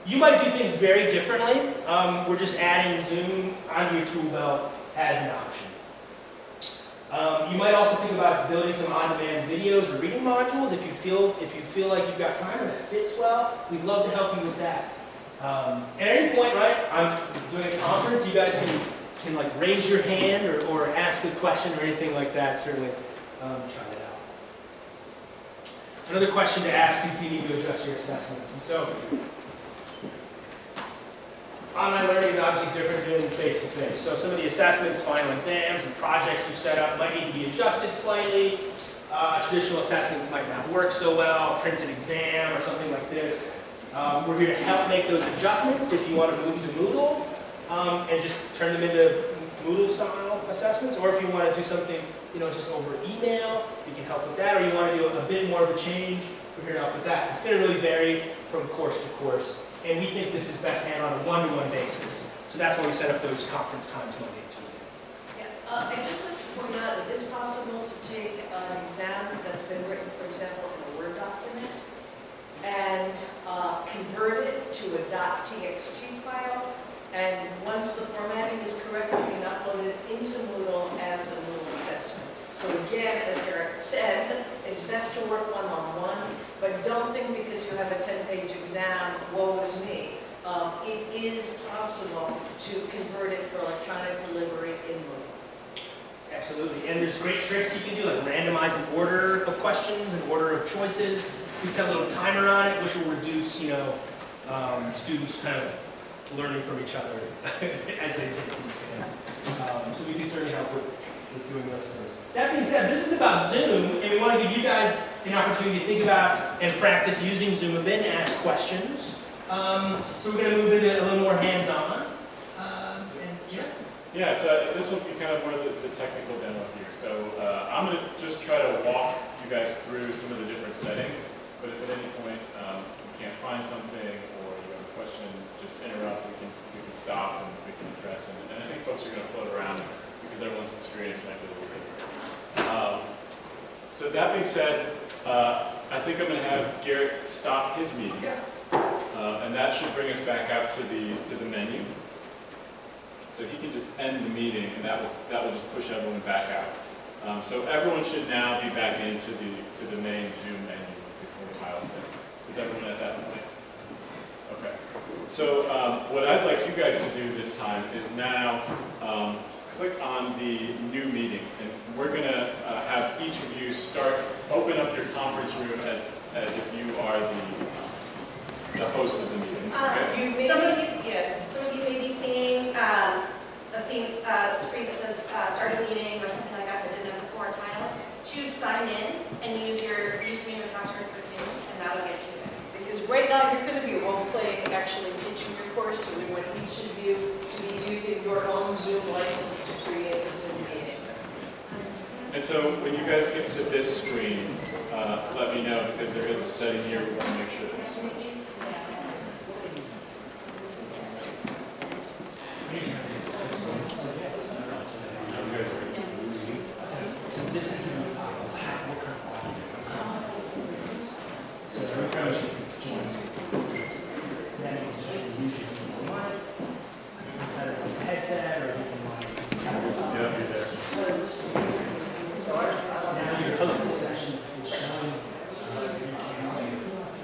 You might do things very differently. We're just adding Zoom onto your tool belt as an option. You might also think about building some on-demand videos or reading modules if you feel like you've got time and that fits well. We'd love to help you with that. At any point, right? I'm doing a conference. You guys can like raise your hand or ask a question or anything like that. Certainly, try that out. Another question to ask is, do you need to adjust your assessments? And so, online learning is obviously different than face-to-face. So some of the assessments, final exams, and projects you set up might need to be adjusted slightly. Traditional assessments might not work so well, printed exam or something like this. We're here to help make those adjustments if you want to move to Moodle and just turn them into Moodle-style assessments, or if you want to do something, just over email, we can help with that, or you want to do a bit more of a change, we're here to help with that. It's going to really vary from course to course. And we think this is best handled on a one-to-one basis. So that's why we set up those conference times Monday and Tuesday. Yeah, I'd just like to point out, it is possible to take an exam that's been written, for example, in a Word document, and convert it to a .txt file. And once the formatting is correct, you can upload it into Moodle as a Moodle assessment. So again, as Eric said, it's best to work one-on-one, but don't think because you have a 10-page exam, woe is me. It is possible to convert it for electronic delivery in Moodle. Absolutely, and there's great tricks you can do, like randomize an order of questions, an order of choices. We set a little timer on it, which will reduce, students kind of learning from each other as they take the exam. So we can certainly help with doing those things. That being said, this is about Zoom, and we want to give you guys an opportunity to think about and practice using Zoom a bit and ask questions. So we're going to move into a little more hands-on. Yeah, so this will be kind of more of the technical demo here. So I'm going to just try to walk you guys through some of the different settings, but if at any point you can't find something or you have a question, just interrupt. We can stop and we can address them. And I think folks are going to float around because everyone's experience might be a little different. So that being said, I think I'm going to have Garrett stop his meeting, and that should bring us back out to the menu. So he can just end the meeting, and that will just push everyone back out. So everyone should now be back into the main Zoom menu before the files there. Is everyone at that point? Okay. So what I'd like you guys to do this time is now click on the new meeting, and we're going to have each of you open up your conference room as if you are the host of the meeting. Okay? Some of you may be seeing a screen that says start a meeting or something like that didn't have the 4 tiles. Choose sign in and use your username and password for Zoom, and that'll get you there. Because right now you're going to be role-playing, actually teaching your course, so we want each of you to be using your own Zoom license to create a Zoom meeting. And so when you guys get to this screen, let me know, because there is a setting here we want to make sure that we switch.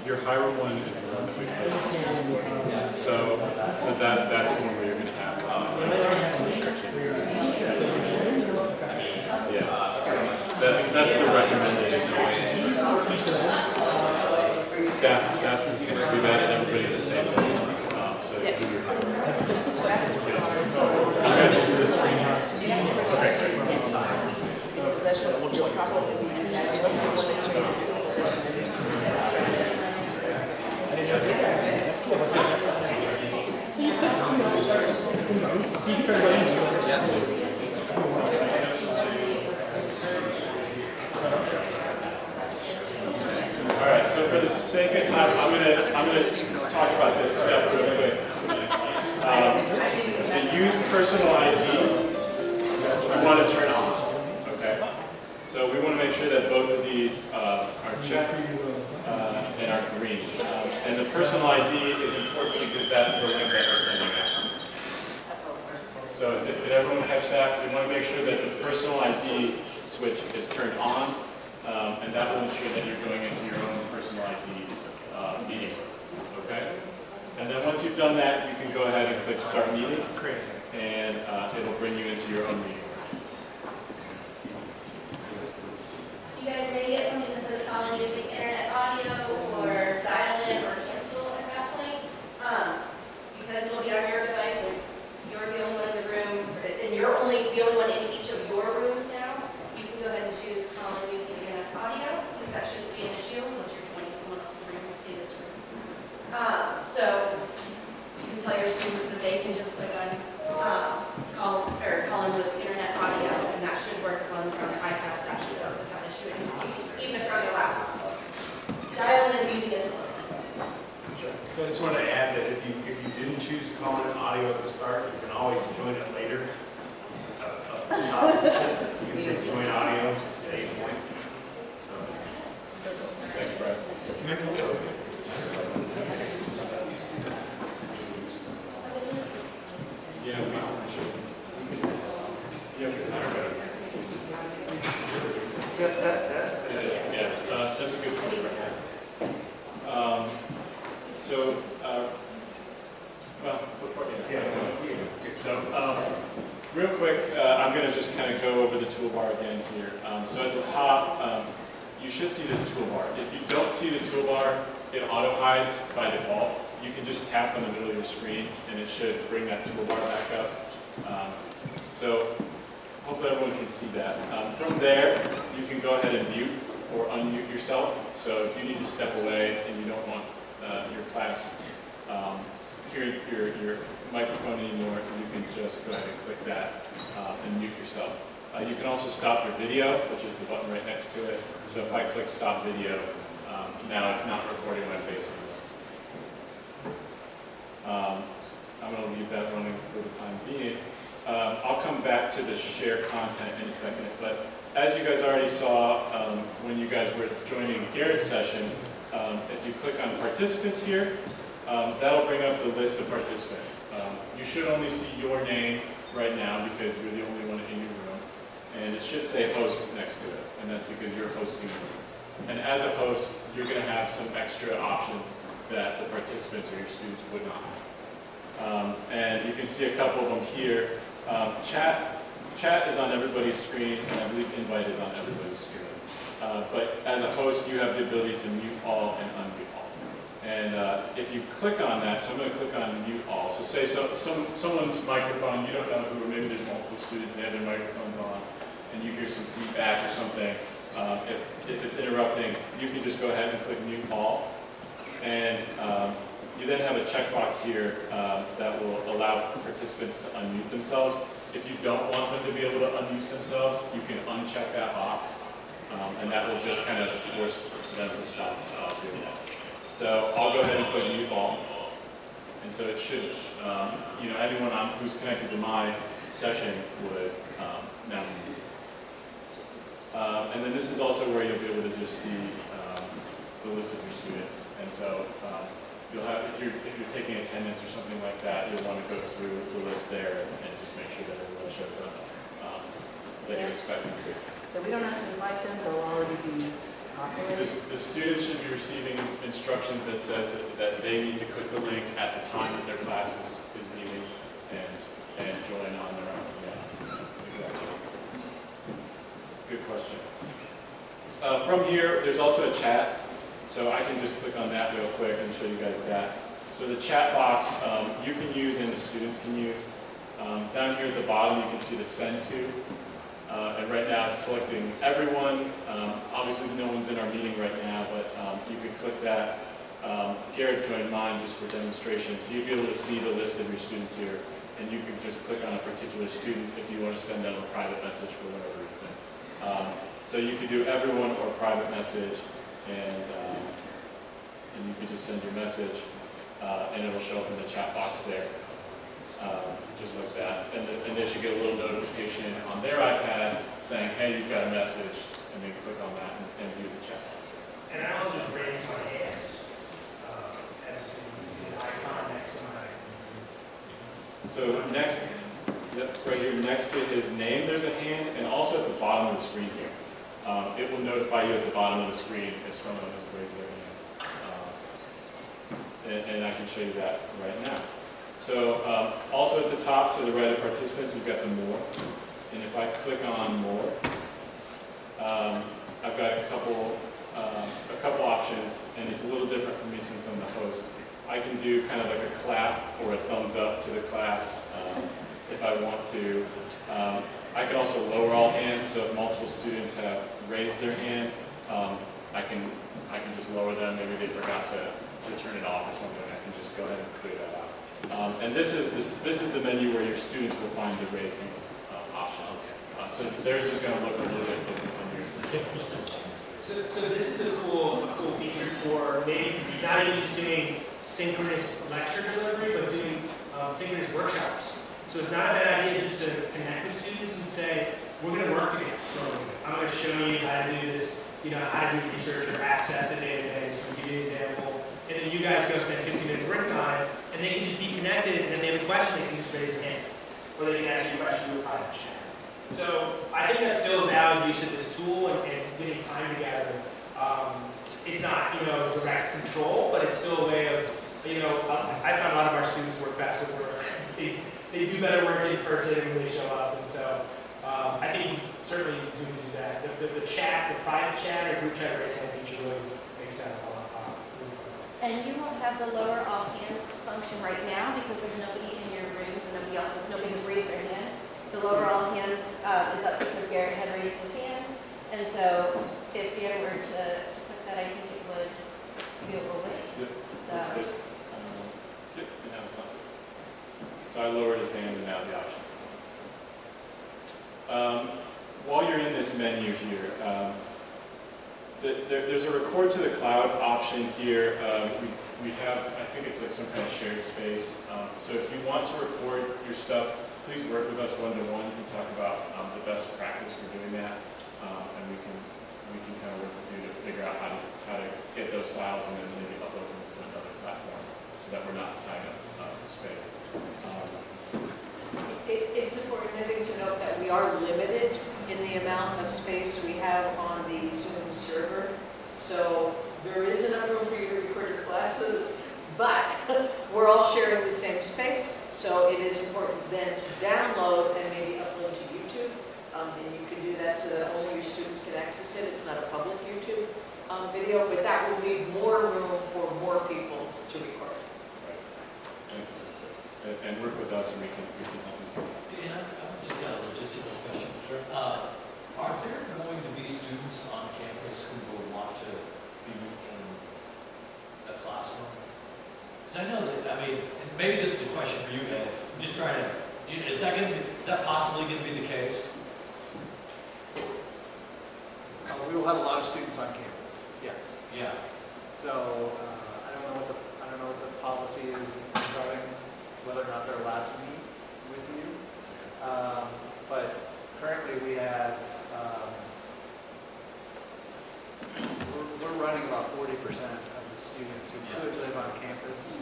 Your Hiram one is the one that we played. So that's the one where you're going to have restrictions. Yeah, so that's the recommended. Staff is going to do that, and everybody at the same level. So it's good. You guys will see the screen here. Okay, great. All right, so for the sake of time, I'm gonna talk about this step real quick. The use personal ID we want to turn on. Okay, so we want to make sure that both of these are checked and are green. And the personal ID is important because that's the link that we're sending out. So did everyone catch that? We want to make sure that the personal ID switch is turned on, and that will ensure that you're going into your own personal ID meeting room, okay? And then once you've done that, you can go ahead and click Start Meeting, and it'll bring you into your own meeting room. You guys may get something that says calling using internet audio or dial-in or cancel at that point. Because it'll be on your device and you're the only one in the room, and you're the only one in each of your rooms now, you can go ahead and choose calling using internet audio. I think that shouldn't be an issue unless you're joining someone else's room in this room. So you can tell your students that they can just click on call in with internet audio, and that should work as long as they're on their iPads. That should work without issue, even if they're on their laptops. Dial-in is using as well. So I just want to add that if you didn't choose call-in audio at the start, you can always join it later. Up the top, you can say join audio at any point. So. Thanks, Brad. Yeah, that's a good point. Real quick, I'm going to just kind of go over the toolbar again here. So at the top, you should see this toolbar. If you don't see the toolbar, it auto-hides by default. You can just tap on the middle of your screen, and it should bring that toolbar back up. So hopefully everyone can see that. From there, you can go ahead and mute or unmute yourself. So if you need to step away and you don't want your class hearing your microphone anymore, you can just go ahead and click that and mute yourself. You can also stop your video, which is the button right next to it. So if I click stop video, now it's not recording my face on this. I'm going to leave that running for the time being. I'll come back to the share content in a second, but as you guys already saw when you guys were joining Garrett's session, if you click on participants here, that'll bring up the list of participants. You should only see your name right now because you're the only one in your room, and it should say host next to it, and that's because you're hosting the room. And as a host, you're going to have some extra options that the participants or your students would not have. And you can see a couple of them here. Chat is on everybody's screen, and I believe invite is on everybody's screen. But as a host, you have the ability to mute all and unmute all. And if you click on that, so I'm going to click on mute all. So say someone's microphone, you don't know who, or maybe there's multiple students, they have their microphones on, and you hear some feedback or something. If it's interrupting, you can just go ahead and click mute all. And you then have a checkbox here that will allow participants to unmute themselves. If you don't want them to be able to unmute themselves, you can uncheck that box, and that will just kind of force them to stop doing that. So I'll go ahead and click mute all, and so it should, anyone who's connected to my session would now mute. And then this is also where you'll be able to just see the list of your students, and so you'll have, if you're taking attendance or something like that, you'll want to go through the list there and just make sure that everyone shows up that you're expecting to. So we don't have to invite them, they'll already be populated? The students should be receiving instructions that says that they need to click the link at the time that their class is meeting and join on their own. Yeah, exactly. Good question. From here, there's also a chat. So I can just click on that real quick and show you guys that. So the chat box you can use and the students can use. Down here at the bottom you can see the send to. And right now it's selecting everyone. Obviously no one's in our meeting right now, but you can click that. Garrett joined mine just for demonstration. So you'll be able to see the list of your students here. And you can just click on a particular student if you want to send them a private message for whatever reason. So you could do everyone or private message. And you can just send your message, and it'll show up in the chat box there, just like that. And they should get a little notification on their iPad saying, hey, you've got a message, and they click on that and view the chat box. And I'll just raise my hand as you can see the icon next to my So next, yep, right here next to his name, there's a hand, and also at the bottom of the screen here. It will notify you at the bottom of the screen if someone has raised their hand. And I can show you that right now. So also at the top to the right of participants, you've got the more. And if I click on more, I've got a couple options, and it's a little different for me since I'm the host. I can do kind of like a clap or a thumbs up to the class if I want to. I can also lower all hands, so if multiple students have raised their hand, I can just lower them. Maybe they forgot to turn it off or something. I can just go ahead and clear that out. And this is the menu where your students will find the raise hand option. So theirs is going to look a little bit different than yours. So this is a cool feature for maybe not even just doing synchronous lecture delivery, but doing synchronous workshops. So it's not a bad idea just to connect with students and say, we're going to work together. I'm going to show you how to do this, how to do research or access a database, and give you an example. And then you guys go spend 15 minutes working on it, and they can just be connected, and if they have a question, they can just raise their hand. Or they can ask you a question in a private chat. So I think that's still a valid use of this tool and getting time together. It's not, direct control, but it's still a way of, I found a lot of our students work best at work. They do better work in person when they show up, and so I think you can certainly zoom into that. The chat, the private chat or group chat raise hand feature really makes that a lot. And you won't have the lower all hands function right now because there's nobody in your rooms and nobody has raised their hand. The lower all hands is up because Garrett had raised his hand, and so if Dan were to click that, I think it would go away. Yep. So. Yep. And now it's not. So I lowered his hand, and now the options. While you're in this menu here, there's a record to the cloud option here. We have, I think it's like some kind of shared space. So if you want to record your stuff, please work with us one-to-one to talk about the best practice for doing that, and we can kind of work with you to figure out how to get those files and then maybe upload them to another platform so that we're not tying up the space. It's important, I think, to note that we are limited in the amount of space we have on the Zoom server. So there is enough room for you to record your classes, but we're all sharing the same space. So it is important then to download and maybe upload to YouTube. And you can do that so that only your students can access it. It's not a public YouTube video, but that will leave more room for more people to record. Right. Thanks. That's it. And work with us, and we can help you. Dan, I've just got a logistical question. Sure. Are there going to be students on campus who will want to be in a classroom? Because I know that, and maybe this is a question for you, Ed. I'm just trying to, is that possibly going to be the case? We will have a lot of students on campus. Yes. Yeah. So I don't know what the policy is regarding whether or not they're allowed to meet with you. But currently we have we're running about 40% of the students who could live on campus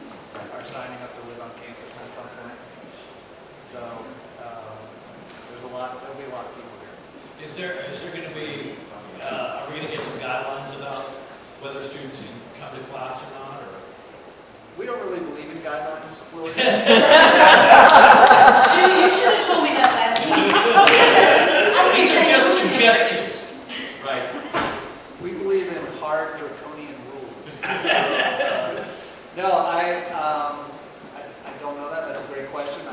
are signing up to live on campus at some point. So there'll be a lot of people here. Is there going to be, are we going to get some guidelines about whether students can come to class or not? Or? We don't really believe in guidelines, Willie. You should have told me that last week. These are just suggestions, right? We believe in hard draconian rules. No, I don't know that. That's a great question.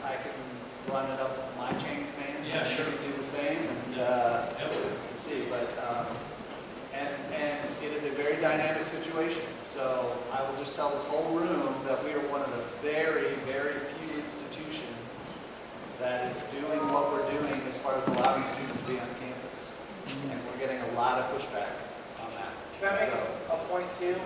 I can run it up my chain of command. Yeah, sure. You can do the same and see. But and it is a very dynamic situation. So I will just tell this whole room that we are one of the very, very few institutions that is doing what we're doing as far as allowing students to be on campus. And we're getting a lot of pushback on that. Can I make a point too?